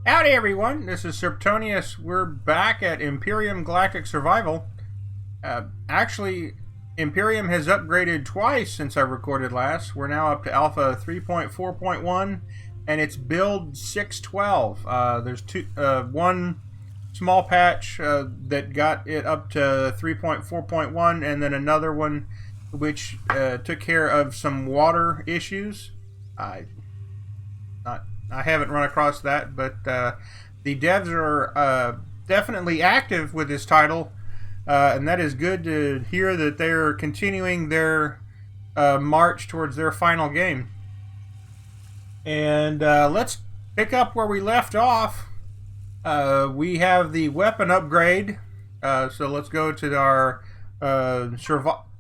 Howdy everyone, this is Serptonius. We're back at Empyrion Galactic Survival. Actually, Empyrion has upgraded twice since I recorded last. We're now up to Alpha 3.4.1 and it's build 612. There's one small patch that got it up to 3.4.1 and then another one which took care of some water issues. I haven't run across that, but the devs are definitely active with this title, and that is good to hear that they're continuing their march towards their final game. And let's pick up where we left off. We have the weapon upgrade, so let's go to our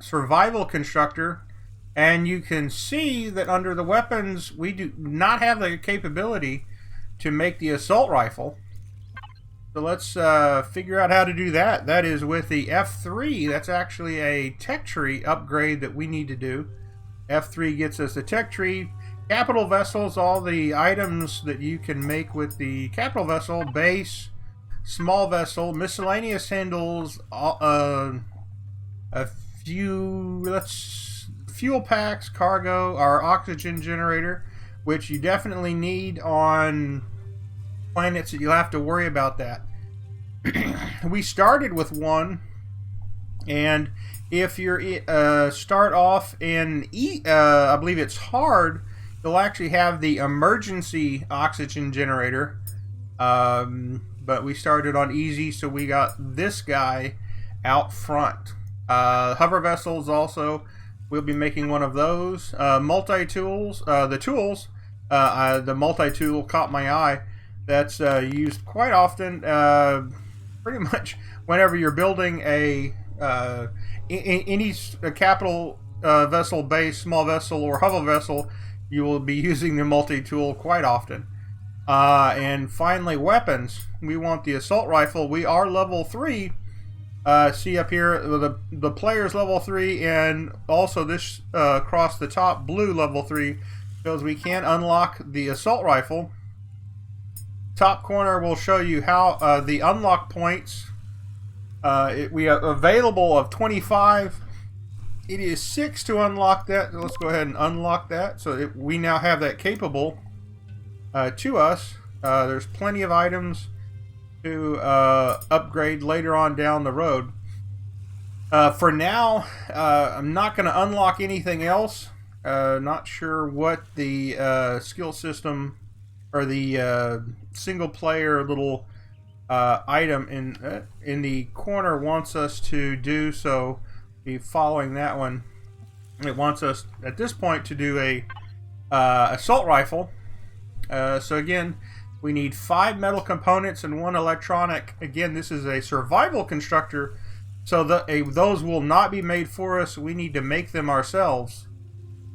survival constructor. And you can see that under the weapons, we do not have the capability to make the assault rifle. So let's figure out how to do that. That is with the F3. That's actually a tech tree upgrade that we need to do. F3 gets us the tech tree. Capital vessels, all the items that you can make with the capital vessel, base, small vessel, miscellaneous handles, a few, fuel packs, cargo, our oxygen generator, which you definitely need on planets that you'll have to worry about that. We started with one, and if you start off in I believe it's hard, you'll actually have the emergency oxygen generator, but we started on easy, so we got this guy out front. Hover vessels also, we'll be making one of those. Multi-tools, the multi-tool caught my eye. That's used quite often, pretty much whenever you're building any capital vessel, base, small vessel, or hover vessel, you will be using the multi-tool quite often. And finally, weapons. We want the assault rifle. We are level 3. See up here, the player's level 3, and also this across the top blue level 3 shows we can unlock the assault rifle. Top corner will show you how the unlock points. We have available of 25. It is 6 to unlock that. So let's go ahead and unlock that. So we now have that capable to us. There's plenty of items to upgrade later on down the road. For now, I'm not going to unlock anything else. Not sure what the skill system or the single player little item in the corner wants us to do, so be following that one. It wants us at this point to do a assault rifle. So again, we need 5 metal components and 1 electronic. Again, this is a survival constructor, so those will not be made for us. We need to make them ourselves.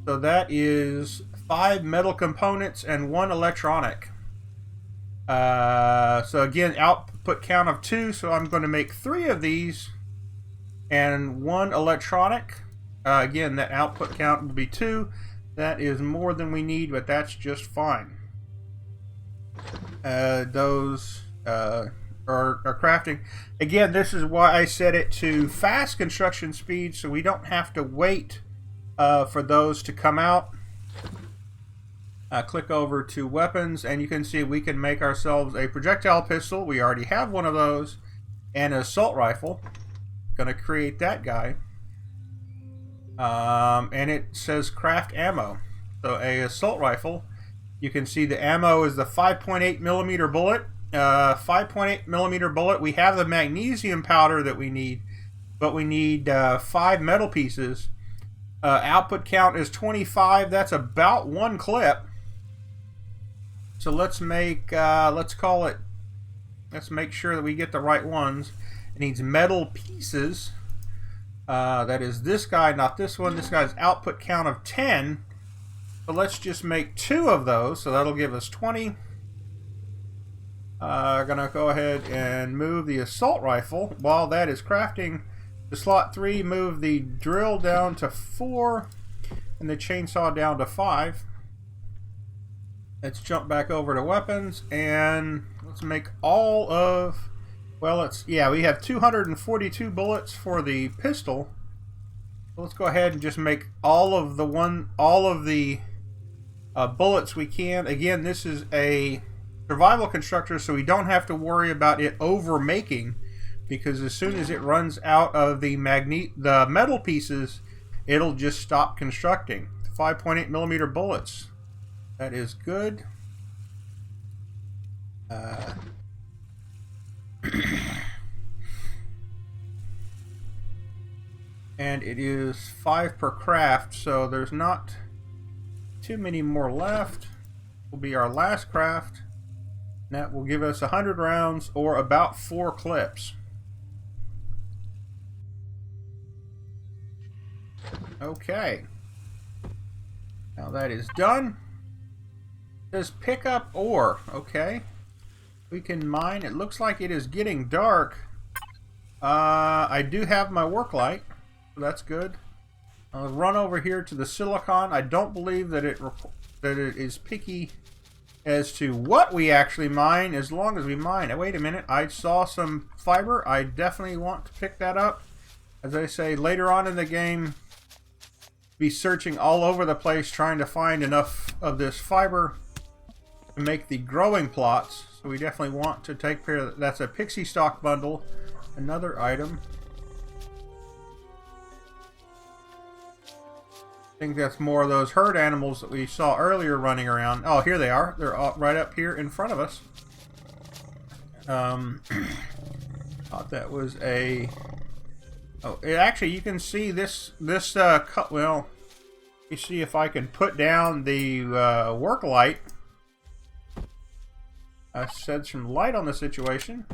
So that is 5 metal components and 1 electronic. So again, output count of 2, so I'm going to make 3 of these and 1 electronic. Again, that output count will be 2. That is more than we need, but that's just fine. Those are crafting. Again, this is why I set it to fast construction speed, so we don't have to wait for those to come out. Click over to weapons, and you can see we can make ourselves a projectile pistol. We already have one of those, and an assault rifle. Gonna create that guy. And it says craft ammo. So a assault rifle. You can see the ammo is the 5.8 millimeter bullet. 5.8 millimeter bullet. We have the magnesium powder that we need, but we need 5 metal pieces. Output count is 25. That's about 1 clip. So let's make, let's make sure that we get the right ones. It needs metal pieces. That is this guy, not this one. This guy's output count of 10. So let's just make 2 of those, so that'll give us 20. Gonna go ahead and move the assault rifle. While that is crafting, to slot 3, move the drill down to 4, and the chainsaw down to 5. Let's jump back over to weapons, and Let's make all of, well, yeah, we have 242 bullets for the pistol. Let's go ahead and just make all of the bullets we can. Again, this is a survival constructor, so we don't have to worry about it over making, because as soon as it runs out of the metal pieces, it'll just stop constructing. 5.8 millimeter bullets. That is good. And it is 5 per craft, so there's not too many more left. Will be our last craft. That will give us 100 rounds, or about 4 clips. Okay. Now that is done. It says pick up ore. Okay. We can mine. It looks like it is getting dark. I do have my work light, so that's good. I'll run over here to the silicon. I don't believe that it is picky as to what we actually mine, as long as we mine. Wait a minute, I saw some fiber. I definitely want to pick that up. As I say, later on in the game, be searching all over the place trying to find enough of this fiber to make the growing plots. So we definitely want to take care of that. That's a pixie stock bundle. Another item. I think that's more of those herd animals that we saw earlier running around. Oh, here they are. They're right up here in front of us. Thought that was a... Oh, actually, you can see this cut. Well, you see if I can put down the work light. I shed some light on the situation.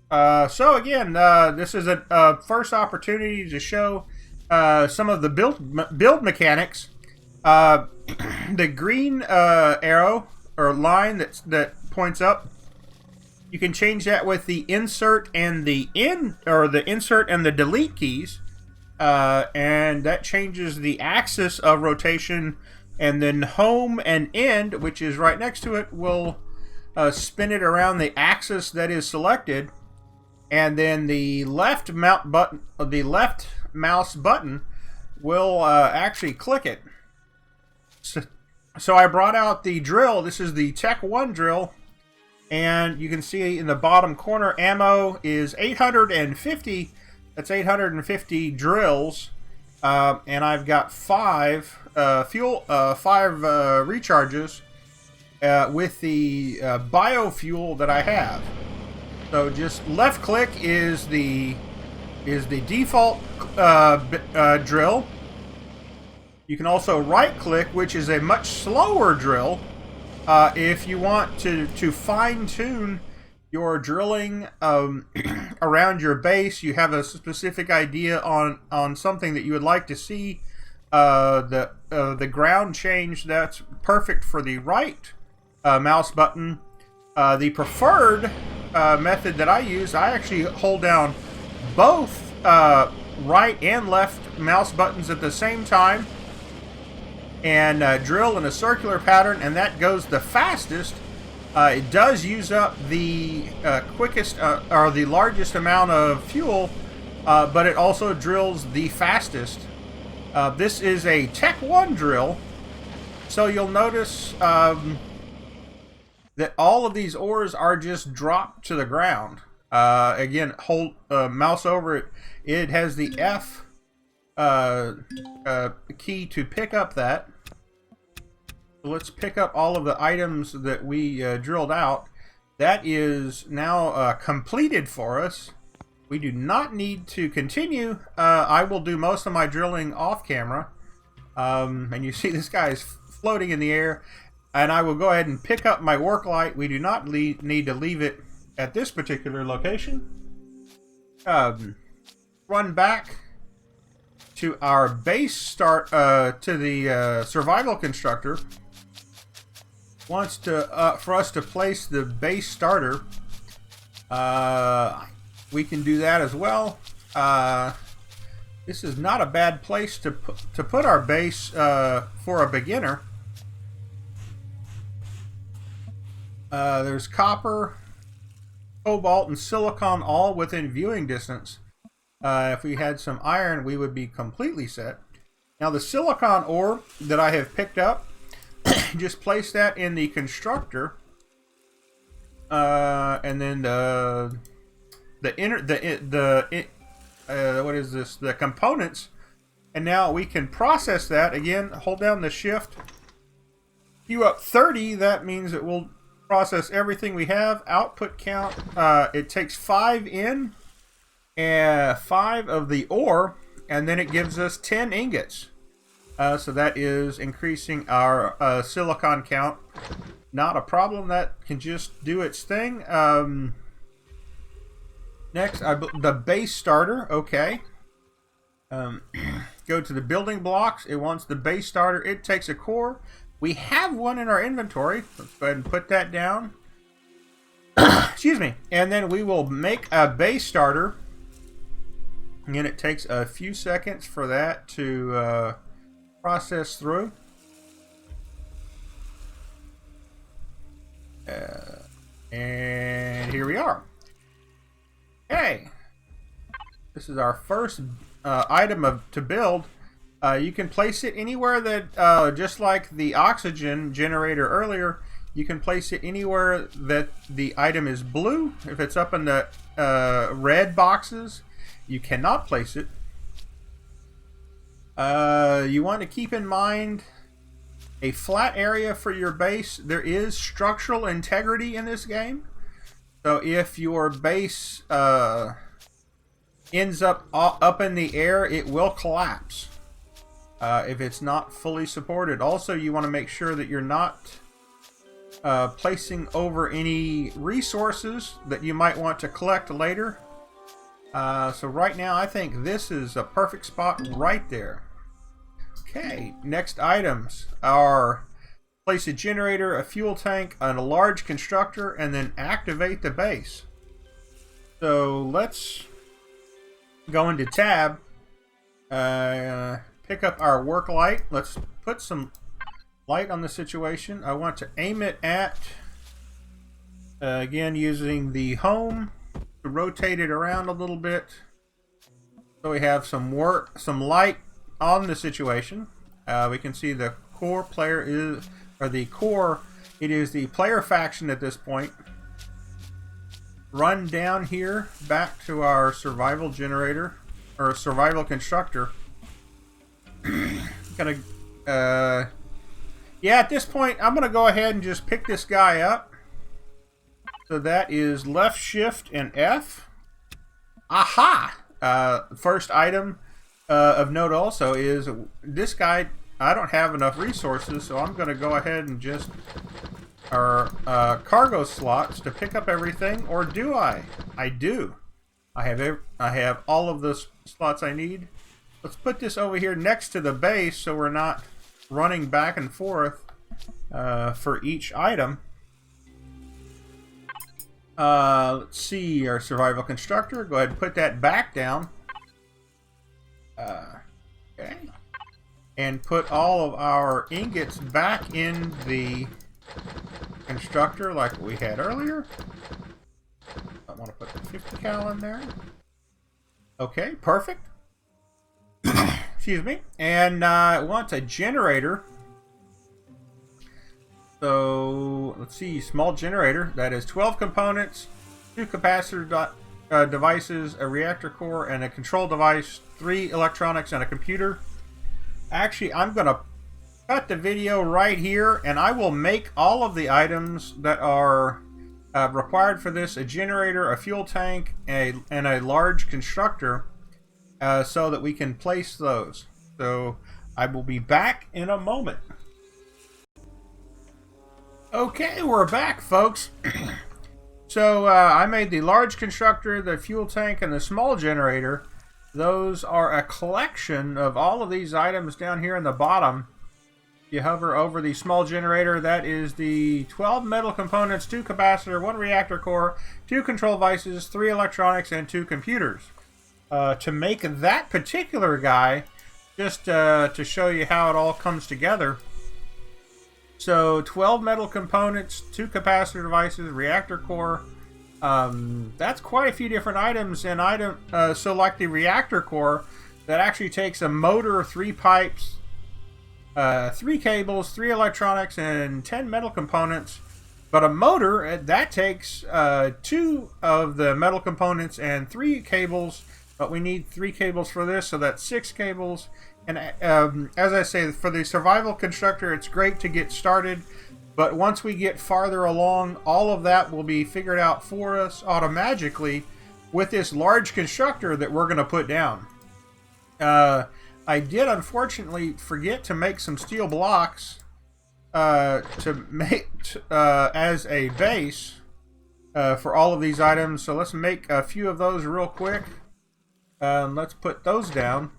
So again, this is a first opportunity to show some of the build mechanics. The green arrow or line that points up, you can change that with the insert and the insert and the delete keys, and that changes the axis of rotation. And then home and end, which is right next to it, will spin it around the axis that is selected. And then the left mouse button will actually click it. So I brought out the drill. This is the Tech 1 drill. And you can see in the bottom corner, ammo is 850. That's 850 drills. And I've got 5 recharges with the biofuel that I have. So just left click is the default drill. You can also right click, which is a much slower drill. If you want to fine tune your drilling around your base, you have a specific idea on something that you would like to see the ground change, that's perfect for the right mouse button. The preferred method that I use, I actually hold down both right and left mouse buttons at the same time and drill in a circular pattern, and that goes the fastest. It does use up the quickest or the largest amount of fuel, but it also drills the fastest. This is a Tech 1 drill, so you'll notice that all of these ores are just dropped to the ground. Again, hold mouse over it. It has the F key to pick up that. So let's pick up all of the items that we drilled out. That is now completed for us. We do not need to continue. I will do most of my drilling off camera. And you see this guy is floating in the air. And I will go ahead and pick up my work light. We do not need to leave it at this particular location. Run back to our base start, to the survival constructor. Wants to for us to place the base starter. We can do that as well. This is not a bad place to put our base for a beginner. There's copper, cobalt, and silicon all within viewing distance. If we had some iron, we would be completely set. Now the silicon ore that I have picked up, just place that in the constructor, and then what is this? The components, and now we can process that again. Hold down the shift. Queue up 30. That means it will process everything we have. Output count. It takes 5 in, and 5 of the ore, and then it gives us 10 ingots. So that is increasing our silicon count. Not a problem. That can just do its thing. Next, the base starter. Okay. Go to the building blocks. It wants the base starter. It takes a core. We have one in our inventory. Let's go ahead and put that down. Excuse me. And then we will make a base starter. And it takes a few seconds for that to process through. And here we are. Okay. This is our first item to build. You can place it anywhere that, just like the oxygen generator earlier, you can place it anywhere that the item is blue. If it's up in the red boxes, you cannot place it. You want to keep in mind a flat area for your base. There is structural integrity in this game. So if your base ends up in the air, it will collapse if it's not fully supported. Also, you want to make sure that you're not placing over any resources that you might want to collect later. So right now, I think this is a perfect spot right there. Okay, next items are place a generator, a fuel tank, and a large constructor, and then activate the base. So let's go into tab, pick up our work light. Let's put some light on the situation. I want to aim it at, again, using the home to rotate it around a little bit. So we have some light on the situation. We can see the core player is, or the core, it is the player faction at this point. Run down here back to our survival generator, or survival constructor. Yeah, at this point, I'm gonna go ahead and just pick this guy up. So that is left shift and F. Aha! First item of note also is this guy. I don't have enough resources, so I'm going to go ahead and just our cargo slots to pick up everything. Or do I? I do. I have all of the slots I need. Let's put this over here next to the base so we're not running back and forth for each item. Let's see, our survival constructor. Go ahead and put that back down. Okay. And put all of our ingots back in the constructor like we had earlier. I want to put the 50 cal in there. Okay, perfect. Excuse me. And I want a generator. So let's see, small generator. That is 12 components, 2 capacitor devices, a reactor core, and a control device, 3 electronics, and a computer. Actually, I'm going to cut the video right here, and I will make all of the items that are required for this: a generator, a fuel tank, and a large constructor, so that we can place those. So I will be back in a moment. Okay, we're back, folks. So I made the large constructor, the fuel tank, and the small generator. Those are a collection of all of these items down here in the bottom. If you hover over the small generator, that is the 12 metal components, 2 capacitor, 1 reactor core, 2 control devices, 3 electronics, and 2 computers. To make that particular guy, just to show you how it all comes together, So 12 metal components, 2 capacitor devices, reactor core. That's quite a few different items. And so like the reactor core, that actually takes a motor, 3 pipes, 3 cables, 3 electronics, and 10 metal components. But a motor, that takes 2 of the metal components and 3 cables. But we need 3 cables for this, so that's 6 cables. And as I say, for the survival constructor, it's great to get started. But once we get farther along, all of that will be figured out for us automatically with this large constructor that we're going to put down. I did unfortunately forget to make some steel blocks to make as a base for all of these items. So let's make a few of those real quick. Let's put those down.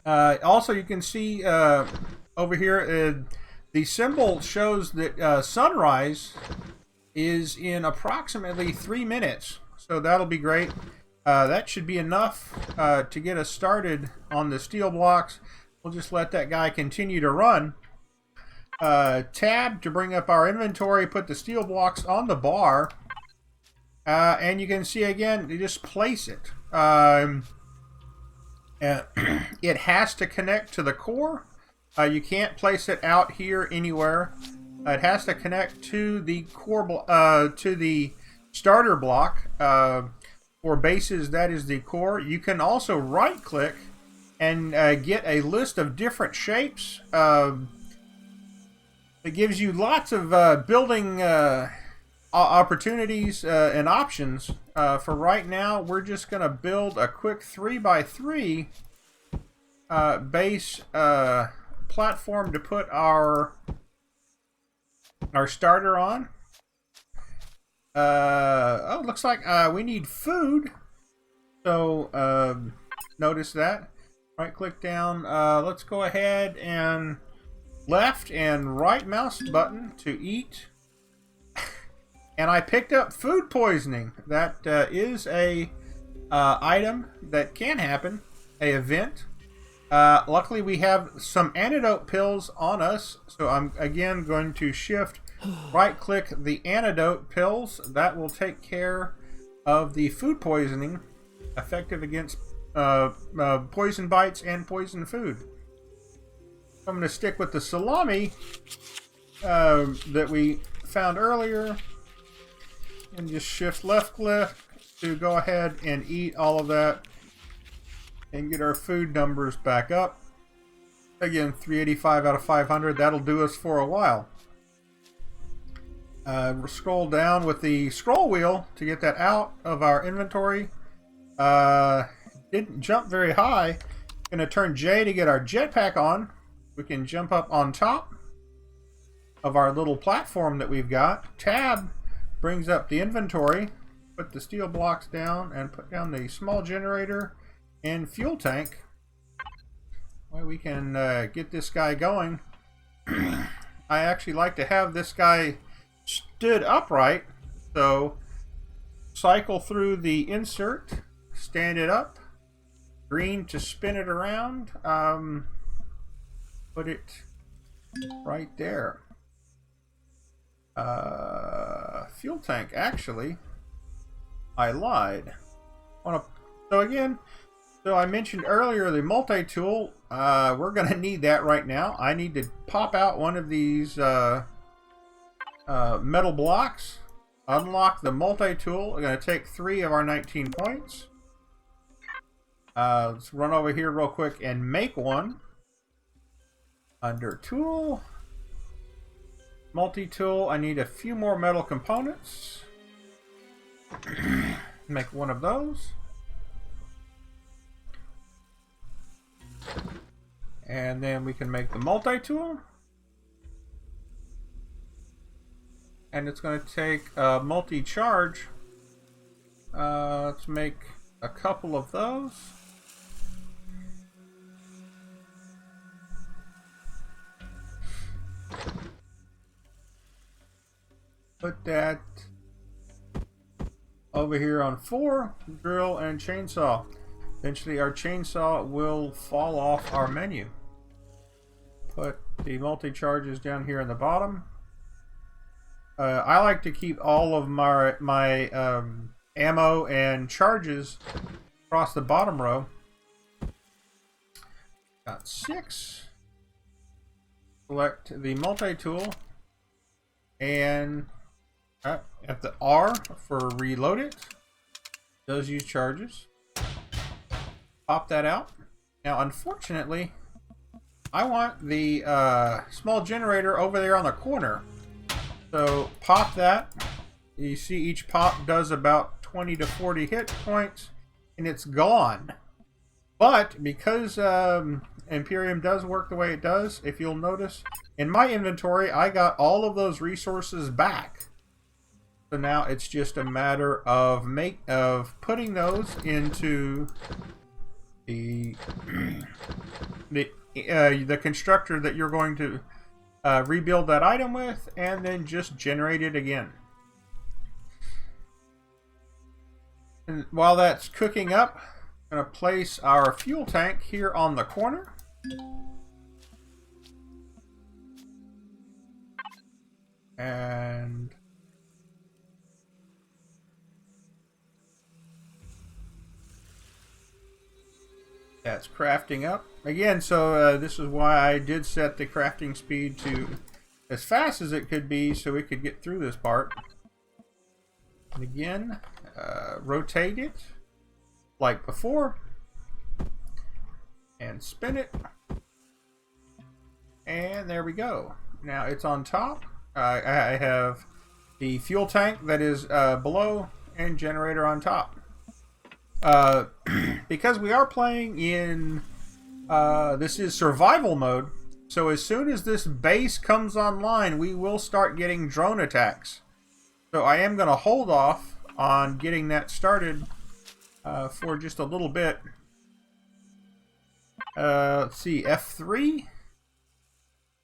Also, you can see over here the symbol shows that sunrise is in approximately 3 minutes. So that'll be great. That should be enough to get us started on the steel blocks. We'll just let that guy continue to run. Tab to bring up our inventory, put the steel blocks on the bar. And you can see again, you just place it. It has to connect to the core. You can't place it out here anywhere. It has to connect to the core, to the starter block. For bases, that is the core. You can also right-click and get a list of different shapes. It gives you lots of building opportunities and options. For right now, we're just going to build a quick 3x3 base platform to put our starter on. Oh, looks like we need food. So notice that. Right click down. Let's go ahead and left and right mouse button to eat. And I picked up food poisoning. That is a item that can happen, a event. Luckily we have some antidote pills on us, so I'm again going to shift right click the antidote pills. That will take care of the food poisoning, effective against poison bites and poison food. I'm going to stick with the salami that we found earlier, and just shift left click to go ahead and eat all of that and get our food numbers back up. Again, 385 out of 500. That'll do us for a while. Scroll down with the scroll wheel to get that out of our inventory. Didn't jump very high. Gonna turn J to get our jetpack on. We can jump up on top of our little platform that we've got. Tab brings up the inventory. Put the steel blocks down and put down the small generator and fuel tank. Well, we can get this guy going. I actually like to have this guy stood upright, so cycle through the insert, stand it up, green to spin it around, put it right there. Fuel tank, actually, I lied. So I mentioned earlier the multi-tool. We're going to need that right now. I need to pop out one of these metal blocks, unlock the multi-tool. We're going to take 3 of our 19 points. Let's run over here real quick and make one. Under tool, multi-tool, I need a few more metal components. Make one of those. And then we can make the multi-tool. And it's going to take a multi-charge. Let's make a couple of those. Put that over here on 4. Drill and chainsaw. Eventually our chainsaw will fall off our menu. Put the multi-charges down here in the bottom. I like to keep all of my ammo and charges across the bottom row. Got 6. Select the multi-tool and at the R for reload it. Does use charges. Pop that out. Now, unfortunately, I want the small generator over there on the corner. So pop that. You see each pop does about 20 to 40 hit points, and it's gone. But because Empyrion does work the way it does, if you'll notice, in my inventory, I got all of those resources back. So now it's just a matter of putting those into the constructor that you're going to rebuild that item with, and then just generate it again. And while that's cooking up, I'm going to place our fuel tank here on the corner. And that's crafting up. Again, so this is why I did set the crafting speed to as fast as it could be so we could get through this part. And again, rotate it like before. And spin it. And there we go. Now it's on top. I have the fuel tank that is below and generator on top. Because we are playing in this is survival mode, so as soon as this base comes online, we will start getting drone attacks. So I am going to hold off on getting that started for just a little bit. Let's see, F3.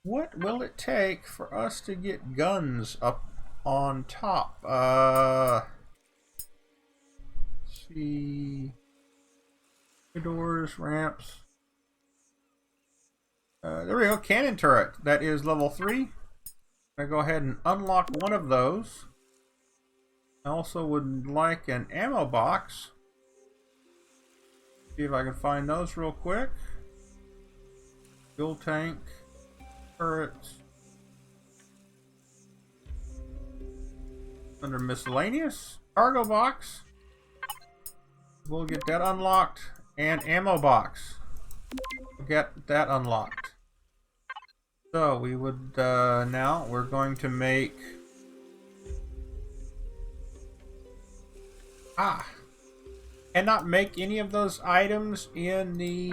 What will it take for us to get guns up on top? Let's see. Doors, ramps. There we go, cannon turret. That is level 3. I'm going to go ahead and unlock one of those. I also would like an ammo box. See if I can find those real quick. Fuel tank. Turrets. Under miscellaneous. Cargo box. We'll get that unlocked. And ammo box. We'll get that unlocked. So we would now we're going to make cannot make any of those items in the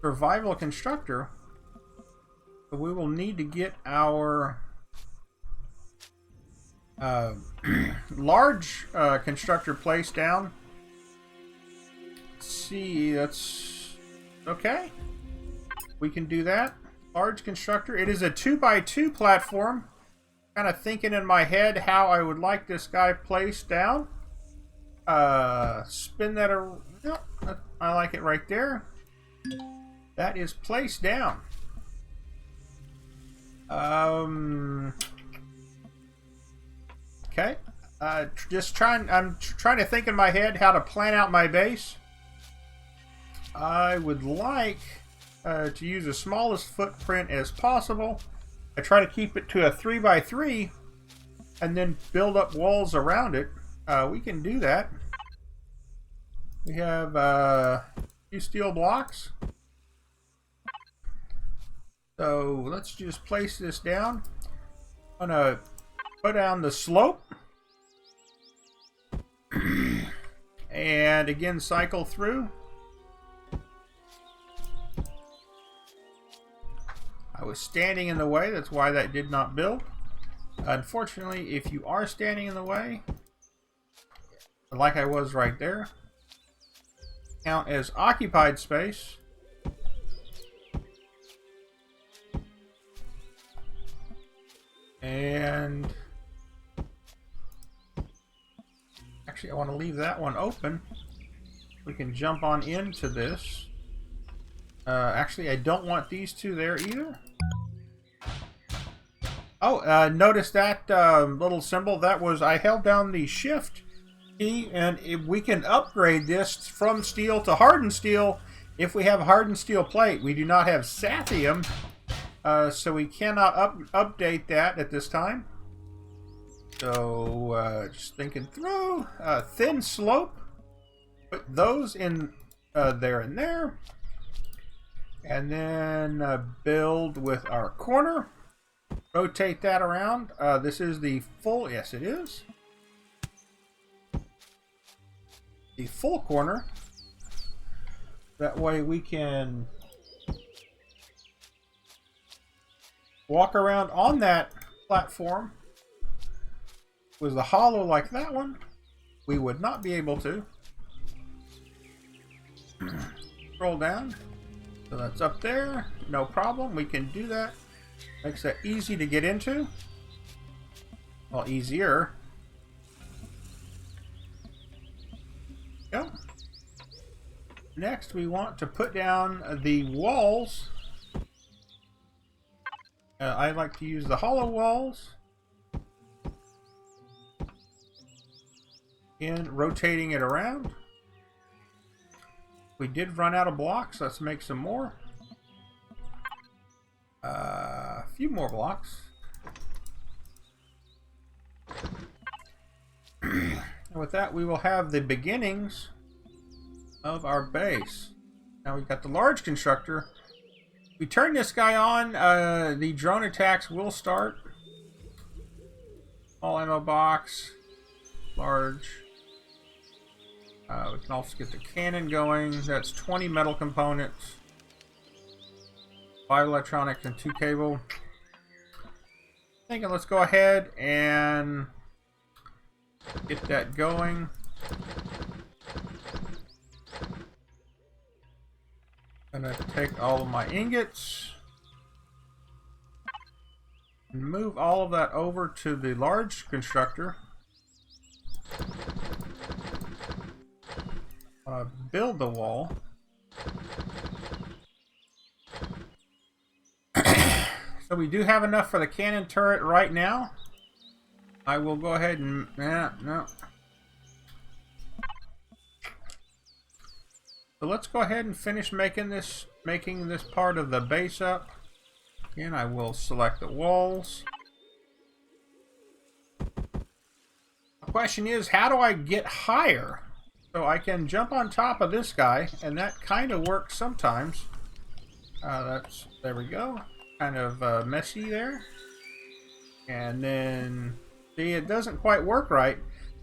survival constructor. So we will need to get our large constructor placed down. Let's see, that's okay. We can do that. Large constructor. It is a 2x2 platform. Kind of thinking in my head how I would like this guy placed down. Spin that around. Yep, I like it right there. That is placed down. Okay. I'm trying to think in my head how to plan out my base. I would like to use the smallest footprint as possible. I try to keep it to a 3x3 and then build up walls around it. We can do that. We have a few steel blocks. So let's just place this down. I'm going to put down the slope. And again, cycle through. I was standing in the way, that's why that did not build. Unfortunately, if you are standing in the way, like I was right there, count as occupied space. And actually, I want to leave that one open. We can jump on into this. Actually, I don't want these two there either. Oh, notice that little symbol? That was, I held down the shift key, and we can upgrade this from steel to hardened steel if we have hardened steel plate. We do not have Sathium, so we cannot update that at this time. So, just thinking through, thin slope, put those in there and there, and then build with our corner, rotate that around. This is the full, yes it is, the full corner. That way we can walk around on that platform. Was the hollow like that one, we would not be able to. Scroll down. So that's up there. No problem. We can do that. Makes that easy to get into. Well, easier. Go. Next, we want to put down the walls. I like to use the hollow walls. And rotating it around. We did run out of blocks. Let's make some more. A few more blocks. And with that, we will have the beginnings of our base. Now we've got the large constructor. We turn this guy on, the drone attacks will start. Small ammo box, large. We can also get the cannon going. That's 20 metal components, 5 electronics, and 2 cable. Thinking let's go ahead and get that going. Gonna take all of my ingots and move all of that over to the large constructor. Build the wall. So we do have enough for the cannon turret right now. I will go ahead and no. So let's go ahead and finish making this part of the base up. Again, I will select the walls. The question is, how do I get higher? So I can jump on top of this guy, and that kind of works sometimes. There we go. Kind of messy there. And then, see, it doesn't quite work right.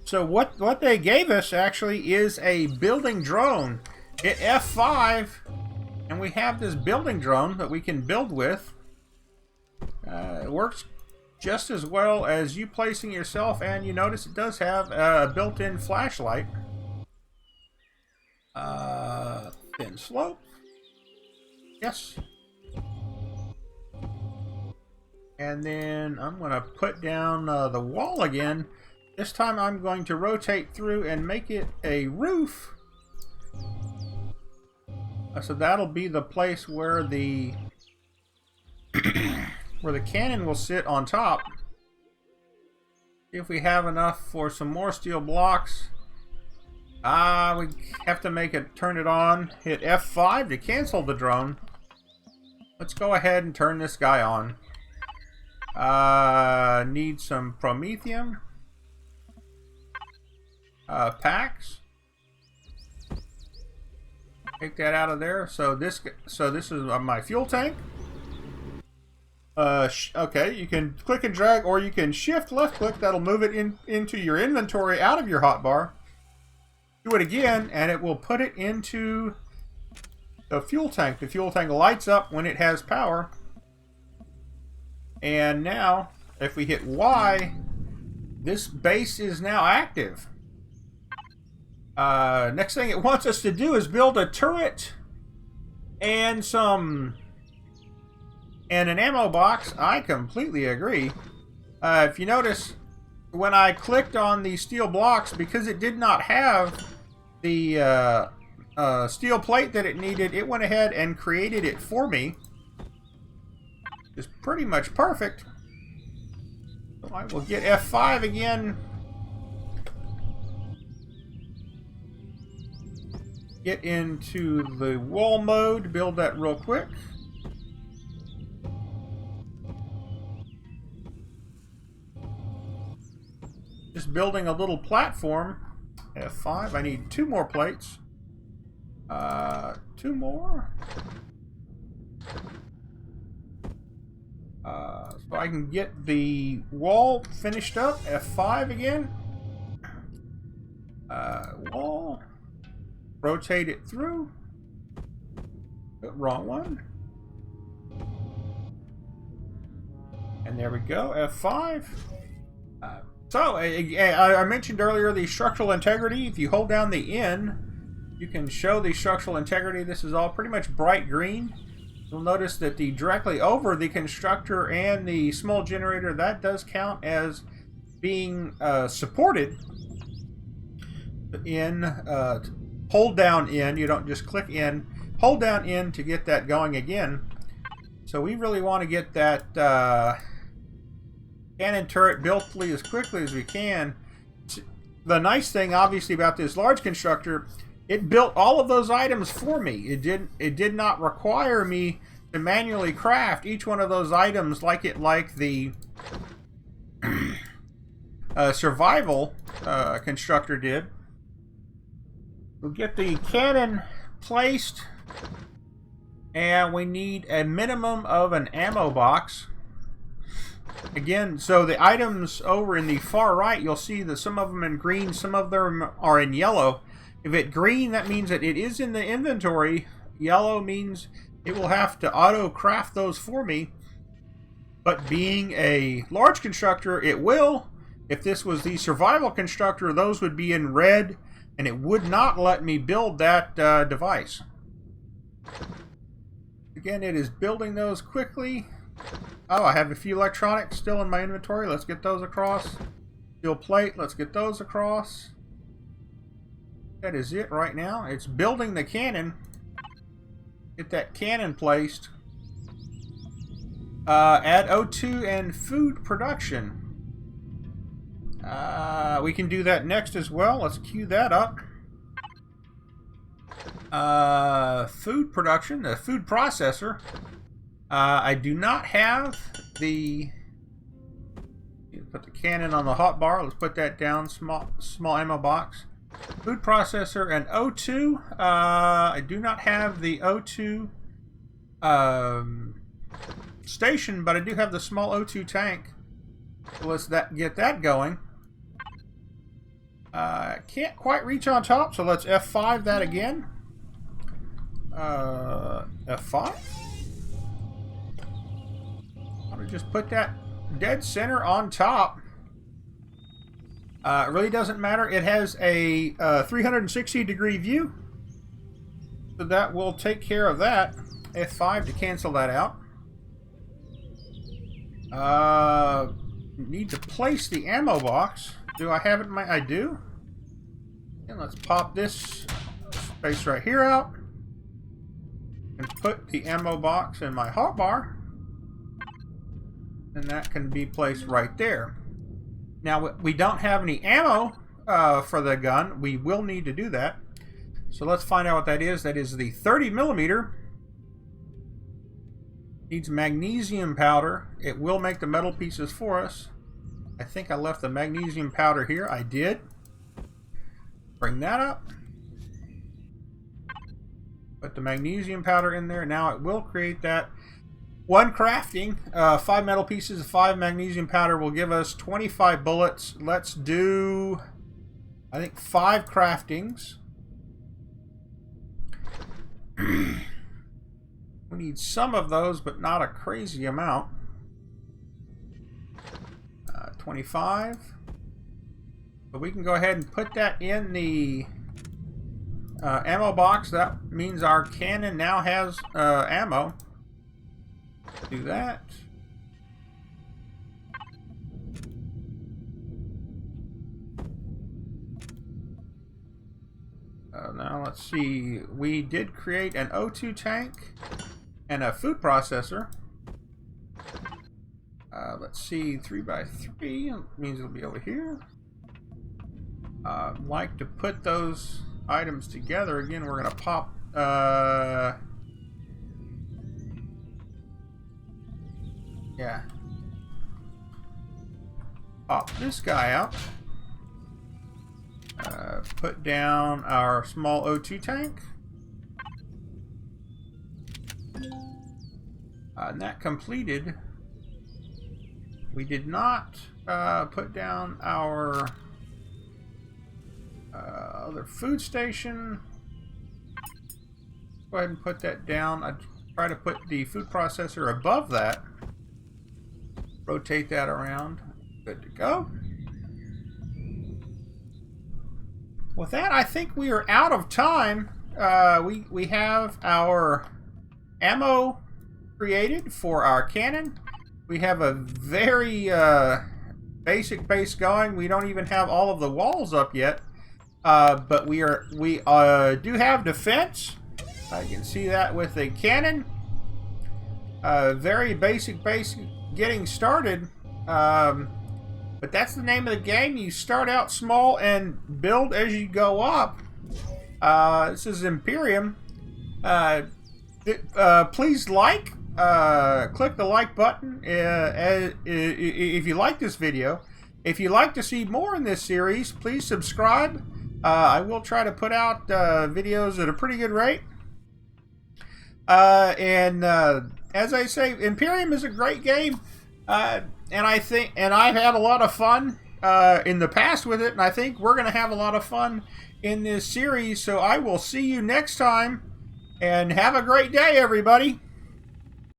So what they gave us actually is a building drone. Hit F5, and we have this building drone that we can build with. It works just as well as you placing yourself, and you notice it does have a built-in flashlight. Thin slope. Yes. And then I'm going to put down the wall again. This time I'm going to rotate through and make it a roof. So that'll be the place where the where the cannon will sit on top. If we have enough for some more steel blocks. We have to turn it on. Hit F5 to cancel the drone. Let's go ahead and turn this guy on. Need some promethium. Packs. Take that out of there. So this is my fuel tank. Okay, you can click and drag, or you can shift left click. That'll move it into your inventory out of your hotbar. Do it again, and it will put it into the fuel tank. The fuel tank lights up when it has power. And now, if we hit Y, this base is now active. Next thing it wants us to do is build a turret and an ammo box. I completely agree. If you notice, when I clicked on the steel blocks, because it did not have the steel plate that it needed, it went ahead and created it for me. It's pretty much perfect. So I will get F5 again. Get into the wall mode, build that real quick. Just building a little platform. F5, I need 2 more plates. 2 more. So I can get the wall finished up. F5 again. Wall. Rotate it through. Wrong one. And there we go. F5. So I mentioned earlier the structural integrity. If you hold down the N, you can show the structural integrity. This is all pretty much bright green. You'll notice that the directly over the constructor and the small generator, that does count as being supported. In hold down in, you don't just click in, hold down in to get that going again. So we really want to get that cannon turret built as quickly as we can. The nice thing obviously about this large constructor, it built all of those items for me. It did not require me to manually craft each one of those items like the survival constructor did. We'll get the cannon placed, and we need a minimum of an ammo box. Again, so the items over in the far right, you'll see that some of them in green, some of them are in yellow. If it's green, that means that it is in the inventory. Yellow means it will have to auto craft those for me. But being a large constructor, it will. If this was the survival constructor, those would be in red, and it would not let me build that device. Again, it is building those quickly. Oh, I have a few electronics still in my inventory. Let's get those across. Steel plate, let's get those across. That is it right now. It's building the cannon. Get that cannon placed. Add O2 and food production. We can do that next as well. Let's queue that up. Food production, the food processor. I do not have the... Put the cannon on the hot bar. Let's put that down. Small ammo box. Food processor and O2. I do not have the O2 station, but I do have the small O2 tank. So let's get that going. Can't quite reach on top, so let's F5 that again. F5. I'm gonna just put that dead center on top. It really doesn't matter. It has a 360-degree view, so that will take care of that. F5 to cancel that out. Need to place the ammo box. Do I have it in my... I do. And let's pop this space right here out and put the ammo box in my hotbar. And that can be placed right there. Now, we don't have any ammo for the gun. We will need to do that. So let's find out what that is. That is the 30mm. Needs magnesium powder. It will make the metal pieces for us. I think I left the magnesium powder here. I did. Bring that up. Put the magnesium powder in there. Now it will create that. One crafting, 5 metal pieces of 5 magnesium powder will give us 25 bullets. Let's do, I think, 5 craftings. We need some of those, but not a crazy amount. 25. But we can go ahead and put that in the ammo box. That means our cannon now has ammo. Do that. Now let's see. We did create an O2 tank and a food processor. Let's see, 3x3 means it'll be over here. Like to put those items together. Again, we're gonna pop. Yeah. Pop this guy out. Put down our small O2 tank. And that completed. We did not put down our other food station. Go ahead and put that down. I try to put the food processor above that. Rotate that around. Good to go. With that, I think we are out of time. We have our ammo created for our cannon. We have a very basic base going. We don't even have all of the walls up yet, but we do have defense. I can see that with a cannon. Very basic base getting started. But that's the name of the game. You start out small and build as you go up. This is Empyrion. Please like. Click the like button if you like this video. If you'd like to see more in this series, please subscribe. I will try to put out videos at a pretty good rate. As I say, Empyrion is a great game. And I've had a lot of fun in the past with it, and I think we're going to have a lot of fun in this series. So I will see you next time, and have a great day, everybody.